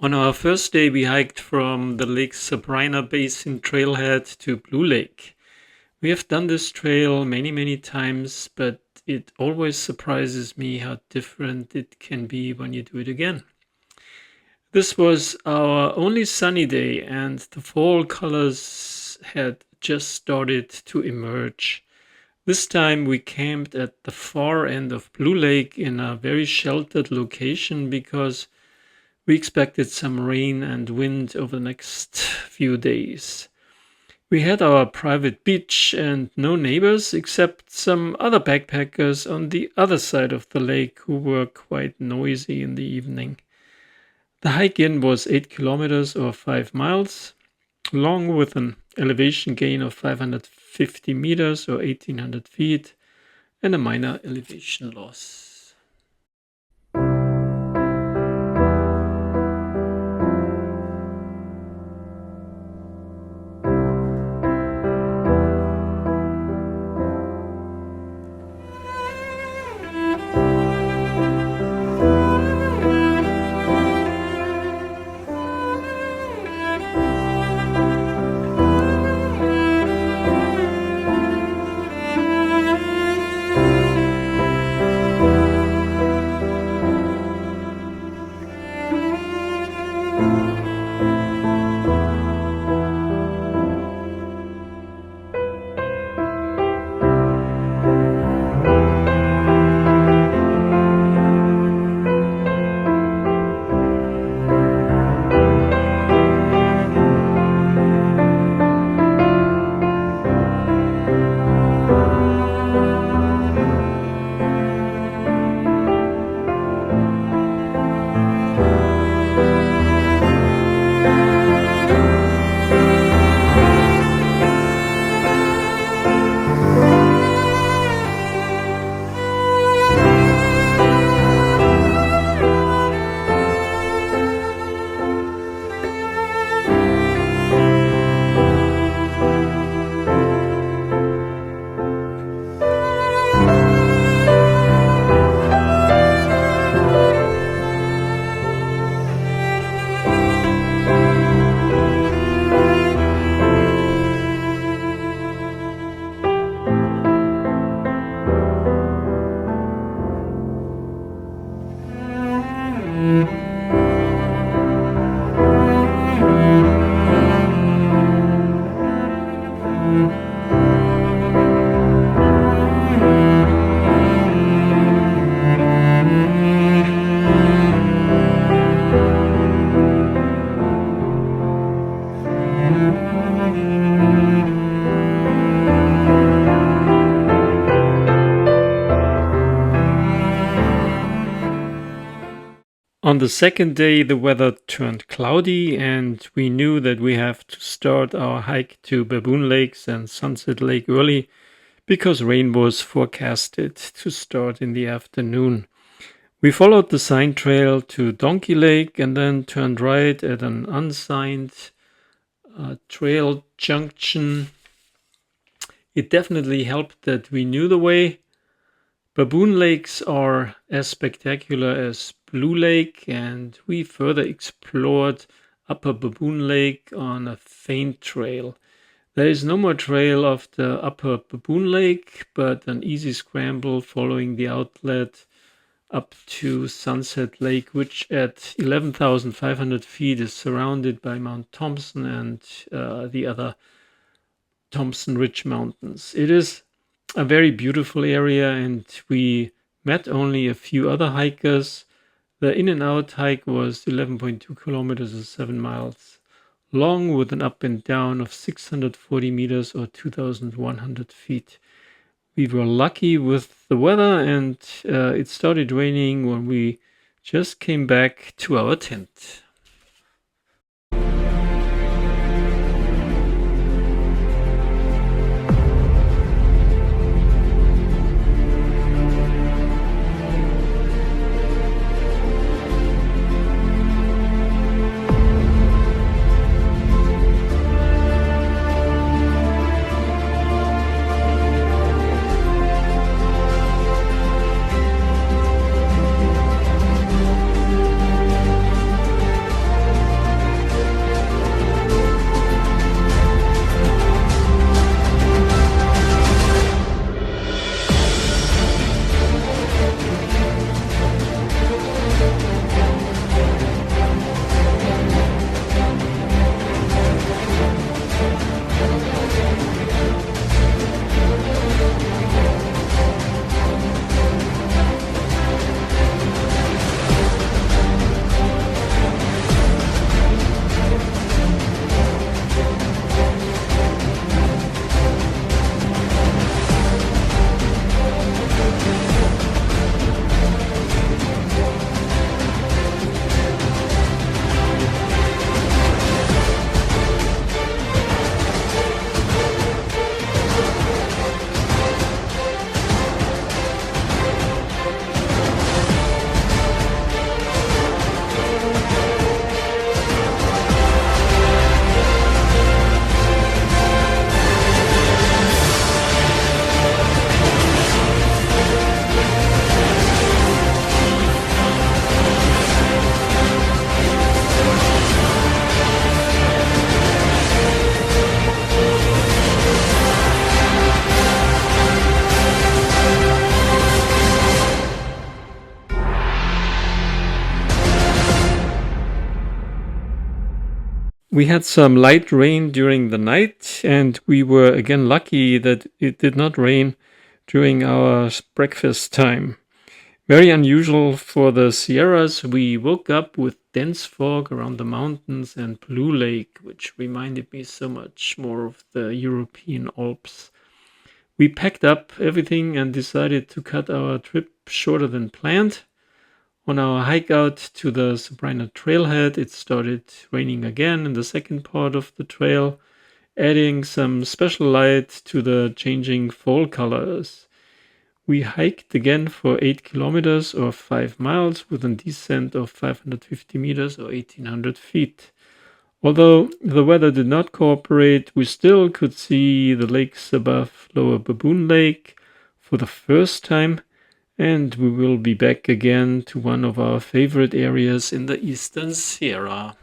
On our first day, we hiked from the Lake Sabrina Basin trailhead to Blue Lake. We have done this trail many, many times, but it always surprises me how different it can be when you do it again. This was our only sunny day, and the fall colors had just started to emerge. This time we camped at the far end of Blue Lake in a very sheltered location because we expected some rain and wind over the next few days. We had our private beach and no neighbors except some other backpackers on the other side of the lake who were quite noisy in the evening. The hike in was 8 kilometers or 5 miles long with an elevation gain of 550 meters or 1800 feet and a minor elevation loss. On the second day, the weather turned cloudy, and we knew that we have to start our hike to Baboon Lakes and Sunset Lake early because rain was forecasted to start in the afternoon. We followed the sign trail to Donkey Lake and then turned right at an unsigned trail junction. It definitely helped that we knew the way. Baboon Lakes are as spectacular as Blue Lake, and we further explored Upper Baboon Lake on a faint trail. There is no more trail of the Upper Baboon Lake, but an easy scramble following the outlet up to Sunset Lake, which at 11,500 feet is surrounded by Mount Thompson and the other Thompson Ridge Mountains. It is a very beautiful area, and we met only a few other hikers. The in and out hike was 11.2 kilometers or 7 miles long with an up and down of 640 meters or 2,100 feet. We were lucky with the weather, and it started raining when we just came back to our tent. We had some light rain during the night, and we were again lucky that it did not rain during our breakfast time. Very unusual for the Sierras, we woke up with dense fog around the mountains and Blue Lake, which reminded me so much more of the European Alps. We packed up everything and decided to cut our trip shorter than planned. On our hike out to the Sabrina trailhead, it started raining again in the second part of the trail, adding some special light to the changing fall colors. We hiked again for 8 kilometers or 5 miles with a descent of 550 meters or 1800 feet. Although the weather did not cooperate, we still could see the lakes above Lower Baboon Lake for the first time, and we will be back again to one of our favorite areas in the Eastern Sierra.